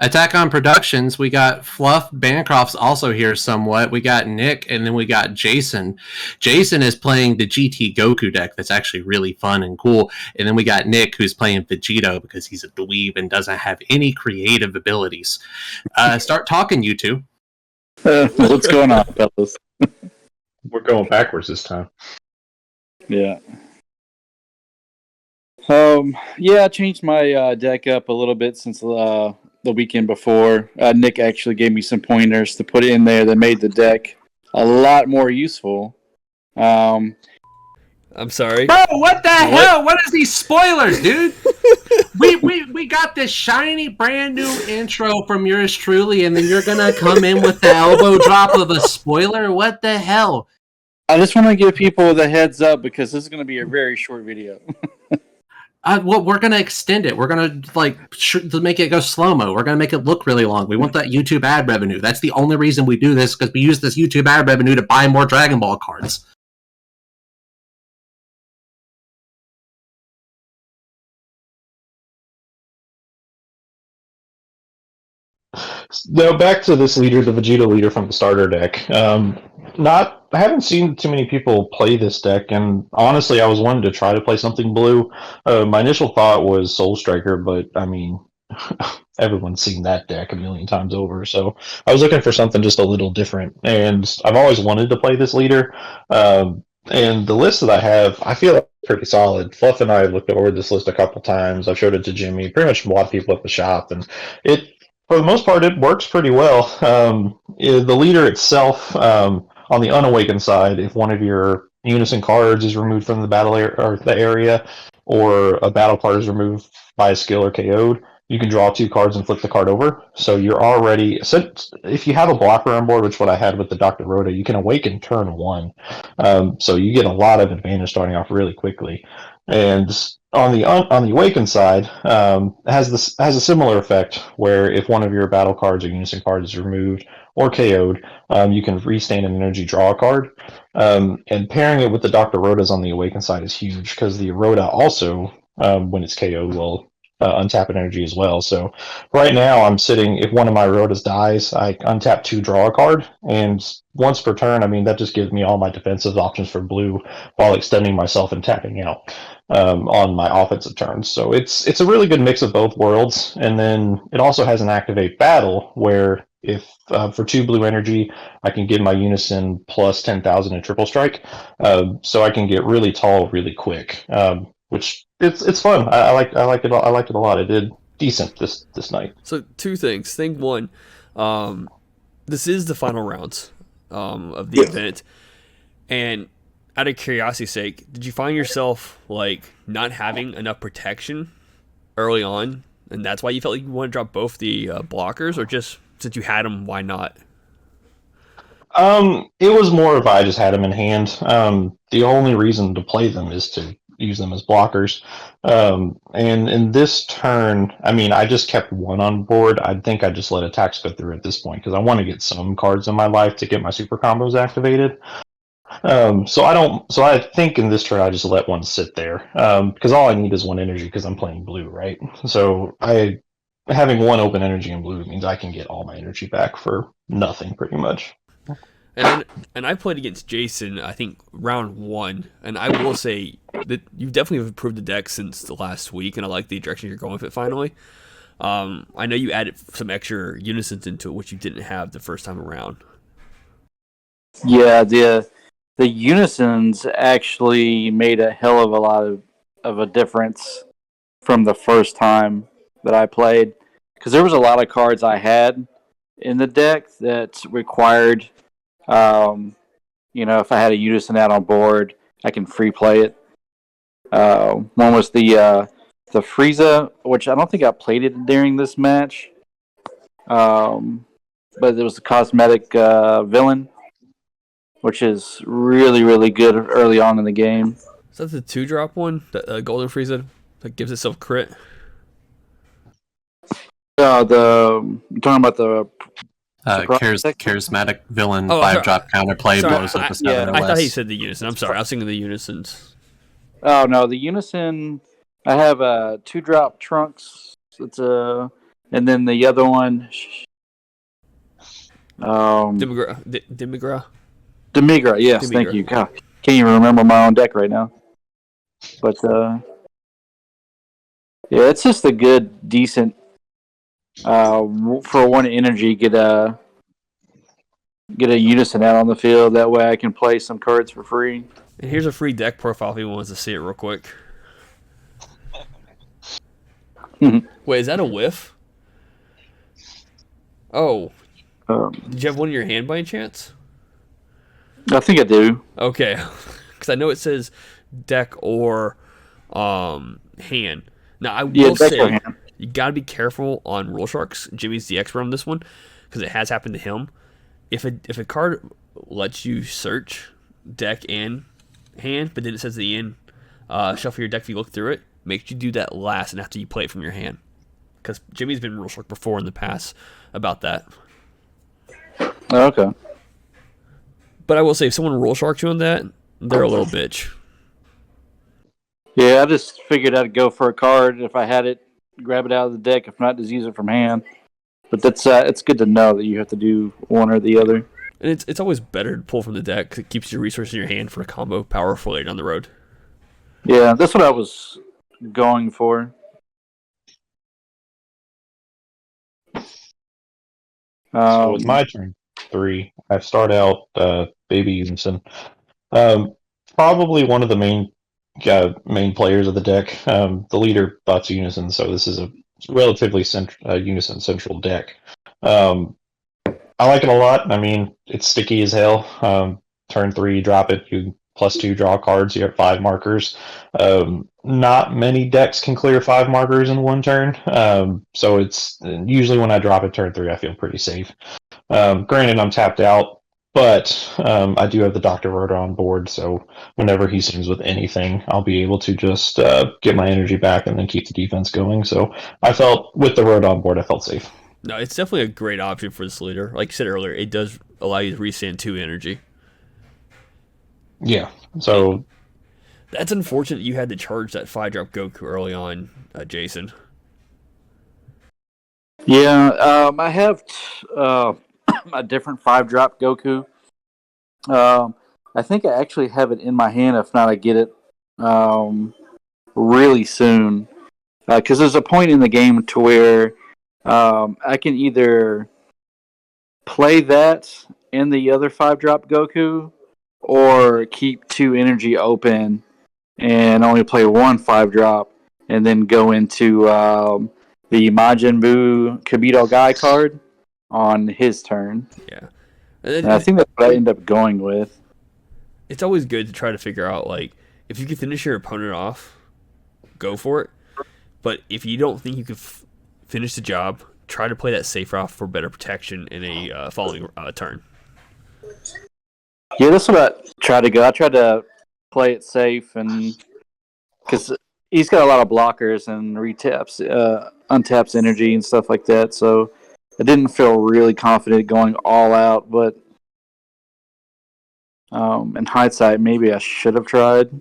Attack on Productions. We got Fluff Bancroft's also here somewhat. We got Nick, and then we got Jason. Jason is playing the GT Goku deck that's actually really fun and cool. And then we got Nick, who's playing Vegito because he's a dweeb and doesn't have any creative abilities. Start talking, you two. What's going on, fellas? We're going backwards this time. Yeah. I changed my deck up a little bit since the weekend before. Nick actually gave me some pointers to put in there that made the deck a lot more useful. I'm sorry. Bro, what the hell? What is these spoilers, dude? we got this shiny brand new intro from yours truly, and then you're gonna come in with the elbow drop of a spoiler? What the hell? I just want to give people the heads up because this is going to be a very short video. Well, we're gonna extend it. We're gonna to make it go slow mo. We're gonna make it look really long. We want that YouTube ad revenue. That's the only reason we do this, because we use this YouTube ad revenue to buy more Dragon Ball cards. Now back to this leader, the Vegeta leader from the starter deck. I haven't seen too many people play this deck, and honestly, I was wanting to try to play something blue. My initial thought was Soul Striker, but I mean, everyone's seen that deck a million times over. So I was looking for something just a little different, and I've always wanted to play this leader. And the list that I have, I feel like pretty solid. Fluff and I looked over this list a couple times. I've showed it to Jimmy, pretty much a lot of people at the shop, and for the most part, it works pretty well. The leader itself, on the unawakened side, if one of your unison cards is removed from the battle or the area, or a battle card is removed by a skill or KO'd, you can draw 2 cards and flip the card over. So you're already, if you have a blocker on board, which what I had with the Dr. Rhoda, you can awaken turn 1. So you get a lot of advantage starting off really quickly. And on the awakened side, has a similar effect where if one of your battle cards or unison cards is removed or KO'd, you can restain an energy, draw a card. And pairing it with the Dr. Rhodas on the awakened side is huge, because the Rhoda also, when it's KO'd, will untap an energy as well. So right now I'm sitting, if one of my Rhodas dies, I untap 2, draw a card, and once per turn, I mean, that just gives me all my defensive options for blue while extending myself and tapping out on my offensive turns. So it's a really good mix of both worlds. And then it also has an activate battle where if for 2 blue energy, I can give my unison plus 10,000 in triple strike. So I can get really tall really quick, which it's fun. I like it. I liked it a lot. It did decent this night. So 2 things. Thing 1, this is the final rounds of the event, and out of curiosity's sake, did you find yourself not having enough protection early on, and that's why you felt like you wanted to drop both the blockers, or just since you had them, why not? It was more of I just had them in hand. The only reason to play them is to use them as blockers. And in this turn, I mean, I just kept 1 on board. I think I just let attacks go through at this point, because I want to get some cards in my life to get my super combos activated. So I think in this turn I just let 1 sit there, because all I need is 1 energy because I'm playing blue, right? So having 1 open energy in blue means I can get all my energy back for nothing, pretty much. And I played against Jason, I think, round 1, and I will say that you definitely have improved the deck since the last week, and I like the direction you're going with it finally. I know you added some extra unisons into it, which you didn't have the first time around. Yeah, the unisons actually made a hell of a lot of a difference from the first time that I played, because there was a lot of cards I had in the deck that required, if I had a unison out on board, I can free play it. One was the Frieza, which I don't think I played it during this match, but it was the cosmetic villain, which is really, really good early on in the game. Is that the 2-drop one, the Golden Frieza, that gives itself crit? You're talking about the charismatic villain, 5-drop counterplay, blows up a 7 or less. I thought he said the unison. I'm sorry, I was thinking the unisons. Oh no, the unison. I have a 2-drop Trunks. It's a and then the other one, Demigra. Demigra. Yes, Demigra. thank you. God, can't even remember my own deck right now. But yeah, it's just a good, decent. For one energy, get a unison out on the field. That way, I can play some cards for free. And here's a free deck profile if anyone wants to see it real quick. Wait, is that a whiff? Oh. Did you have one in your hand by any chance? I think I do. Okay. Because I know it says deck or hand. Now, I will say, you got to be careful on Rule Sharks. Jimmy's the expert on this one because it has happened to him. If a card lets you search deck and hand, but then it says the end, shuffle your deck if you look through it, make you do that last and after you play it from your hand. Because Jimmy's been Rule Shark before in the past about that. Oh, okay. But I will say, if someone Rule Sharks you on that, they're a little bitch. Yeah, I just figured I'd go for a card. If I had it, grab it out of the deck. If not, just use it from hand. But that's it's good to know that you have to do one or the other. And it's always better to pull from the deck because it keeps your resources in your hand for a combo power for later down the road. Yeah, that's what I was going for. So it's my turn. 3. I start out Baby Unison. Probably one of the main players of the deck. The leader thoughts Unison, so this is a relatively Unison central deck. I like it a lot. I mean, it's sticky as hell. Turn 3, drop it. You +2 draw cards. You have 5 markers. Not many decks can clear 5 markers in one turn. So it's usually when I drop it turn 3, I feel pretty safe. Granted, I'm tapped out, but I do have the Dr. Rotor on board, so whenever he swings with anything, I'll be able to just get my energy back and then keep the defense going. So I felt, with the Rotor on board, I felt safe. No, it's definitely a great option for this leader. Like you said earlier, it does allow you to resend 2 energy. Yeah, so... That's unfortunate you had to charge that 5-drop Goku early on, Jason. Yeah, I have a different 5-drop Goku. I think I actually have it in my hand. If not, I get it really soon. Because there's a point in the game to where I can either play that and the other 5-drop Goku, or keep 2 energy open and only play 1 5-drop, and then go into the Majin Buu Kibito Guy card on his turn. Yeah. And I think that's what I end up going with. It's always good to try to figure out, like, if you can finish your opponent off, go for it. But if you don't think you can finish the job, try to play that safe route for better protection in a following turn. Yeah, that's what I try to go. I try to play it safe, and because he's got a lot of blockers and untaps energy and stuff like that. So I didn't feel really confident going all out, but in hindsight, maybe I should have tried.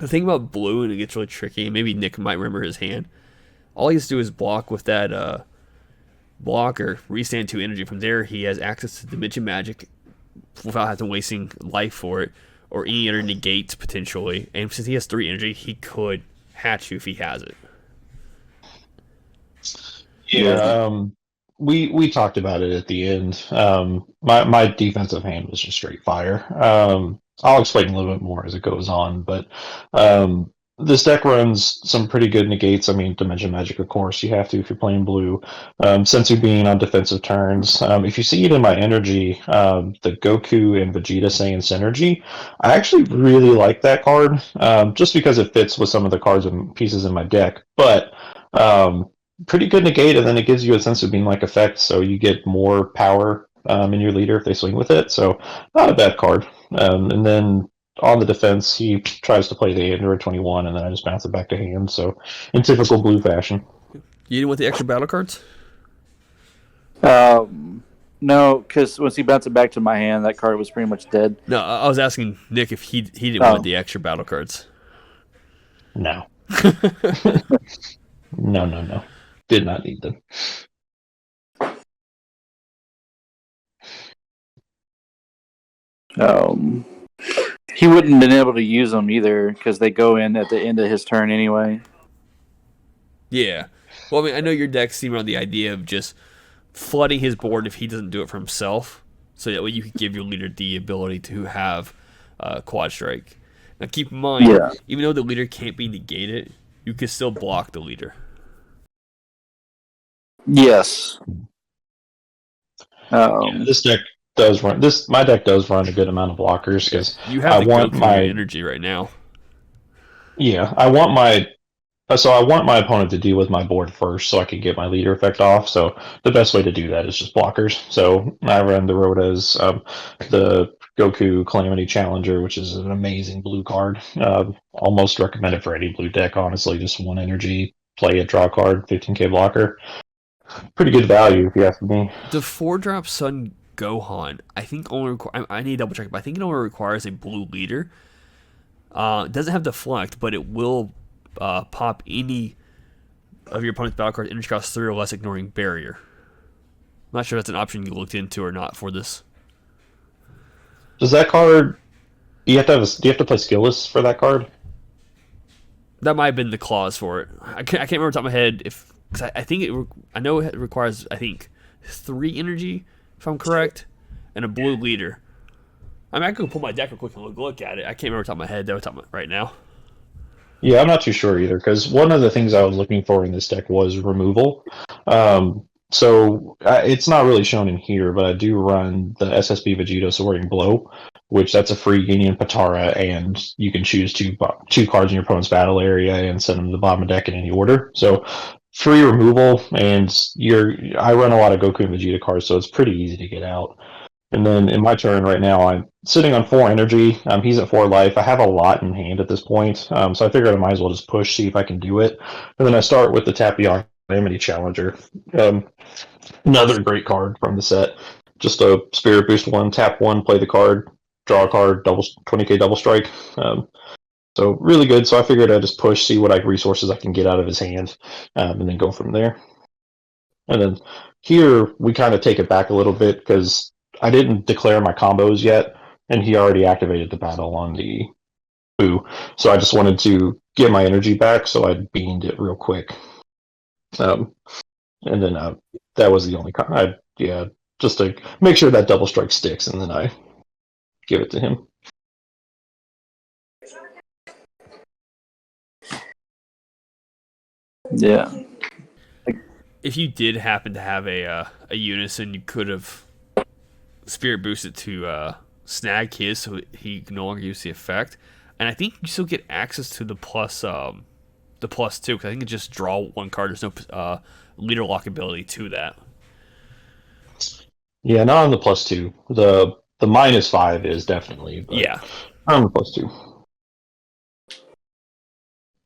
The thing about blue, and it gets really tricky, and maybe Nick might remember his hand, all he has to do is block with that blocker, restand 2 energy. From there, he has access to Dimension Magic without having to wasting life for it, or any other negates potentially. And since he has 3 energy, he could hatch you if he has it. Yeah, we talked about it at the end. My defensive hand was just straight fire. I'll explain a little bit more as it goes on, but this deck runs some pretty good negates. I mean, Dimension Magic, of course, you have to if you're playing blue. Sensu Bean on defensive turns. If you see it in my energy, the Goku and Vegeta Saiyan Synergy, I actually really like that card, just because it fits with some of the cards and pieces in my deck. But pretty good negate, and then it gives you a Sensu Bean-like effect, so you get more power in your leader if they swing with it. So not a bad card. And then on the defense, he tries to play the Android 21, and then I just bounce it back to hand. So in typical blue fashion. You didn't want the extra battle cards? No, because once he bounced it back to my hand, that card was pretty much dead. No, I was asking Nick if he didn't want the extra battle cards. No. No. did not need them. He wouldn't have been able to use them either because they go in at the end of his turn anyway. Yeah. Well, I mean, I know your deck seemed on the idea of just flooding his board if he doesn't do it for himself, so that way you could give your leader the ability to have quad strike. Now, keep in mind, even though the leader can't be negated, you can still block the leader. Yes. This deck does run. My deck does run a good amount of blockers because you have the Goku energy right now. Yeah, I want my opponent to deal with my board first, so I can get my leader effect off. So the best way to do that is just blockers. So I run the Rotas, the Goku Calamity Challenger, which is an amazing blue card. Almost recommended for any blue deck, honestly. Just 1 energy, play it, draw a card, 15k blocker. Pretty good value, if you ask me. The 4-drop Sun Gohan, I think only I need to double check, but I think it only requires a blue leader. It doesn't have deflect, but it will pop any of your opponent's battle cards energy cost 3 or less, ignoring barrier. I'm not sure if that's an option you looked into or not for this. Does that card? Do you have to play skillless for that card? That might have been the clause for it. I can't remember off the top of my head because I think I know it requires 3 energy if I'm correct, and a blue leader. I mean, I could pull my deck real quick and look at it. I can't remember off the top of my head though, right now. Yeah, I'm not too sure either, because one of the things I was looking for in this deck was removal. So it's not really shown in here, but I do run the SSB Vegito Soaring Blow, which that's a free Union Patara, and you can choose two cards in your opponent's battle area and send them to the bottom of the deck in any order. So free removal, and I run a lot of Goku and Vegeta cards, so it's pretty easy to get out. And then in my turn right now, I'm sitting on 4 energy. He's at 4 life. I have a lot in hand at this point, so I figured I might as well just push, see if I can do it. And then I start with the Tapion Calamity Challenger. Another great card from the set. Just a Spirit Boost 1, tap 1, play the card, draw a card, 20k double strike. So really good. So I figured I'd just push, see what resources I can get out of his hand, and then go from there. And then here we kind of take it back a little bit because I didn't declare my combos yet, and he already activated the battle on the Boo. So I just wanted to get my energy back, so I beamed it real quick. And then that was the only just to make sure that double strike sticks, and then I give it to him. Yeah. If you did happen to have a unison, you could have Spirit boosted to snag his, so he can no longer use the effect. And I think you still get access to the plus 2, because I think it just draw 1 card. There's no leader lock ability to that. Yeah, not on the plus 2. The -5 is definitely. Yeah. On the plus 2.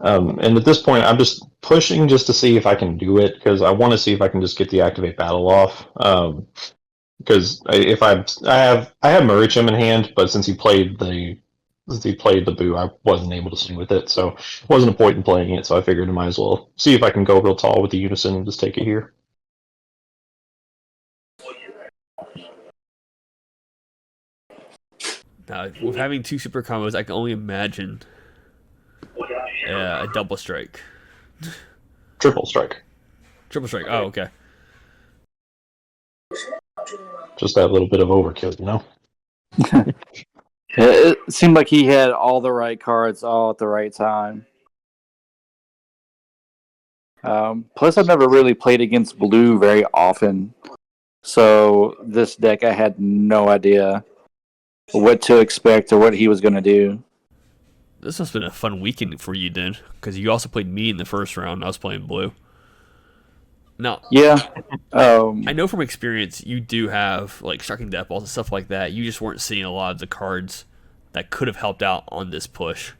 And at this point, I'm just pushing just to see if I can do it, because I want to see if I can just get the activate battle off. Because if I have Marichim in hand, but since he played the Boo, I wasn't able to swing with it, so wasn't a point in playing it. So I figured I might as well see if I can go real tall with the unison and just take it here. Now, with having 2 super combos, I can only imagine a double strike. Triple strike. Triple strike. Oh, okay. Just that little bit of overkill, you know? It seemed like he had all the right cards all at the right time. Plus, I've never really played against blue very often. So this deck, I had no idea what to expect or what he was going to do. This must have been a fun weekend for you then, because you also played me in the first round. I was playing blue. Now, yeah, I know from experience you do have like striking death balls and stuff like that. You just weren't seeing a lot of the cards that could have helped out on this push.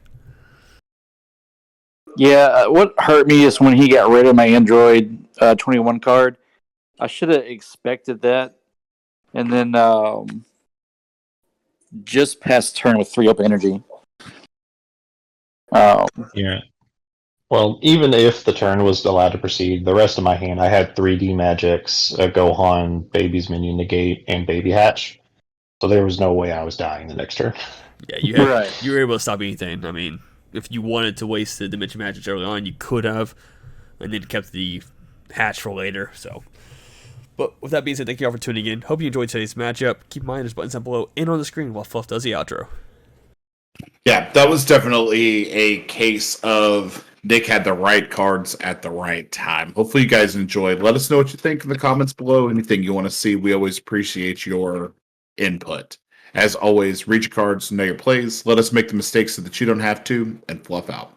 Yeah, what hurt me is when he got rid of my Android 21 card. I should have expected that. And then just past turn with 3 up energy. Yeah. Well, even if the turn was allowed to proceed, the rest of my hand, I had 3D magics, Gohan, Baby's Minion Negate, and Baby Hatch. So there was no way I was dying the next turn. Yeah, you were able to stop anything. I mean, if you wanted to waste the Dimension Magic early on, you could have, and then kept the hatch for later. So, but with that being said, thank you all for tuning in. Hope you enjoyed today's matchup. Keep in mind, there's buttons down below and on the screen while Fluff does the outro. Yeah, that was definitely a case of Nick had the right cards at the right time. Hopefully you guys enjoyed. Let us know what you think in the comments below. Anything you want to see. We always appreciate your input. As always, read your cards, know your plays. Let us make the mistakes so that you don't have to, and Fluff out.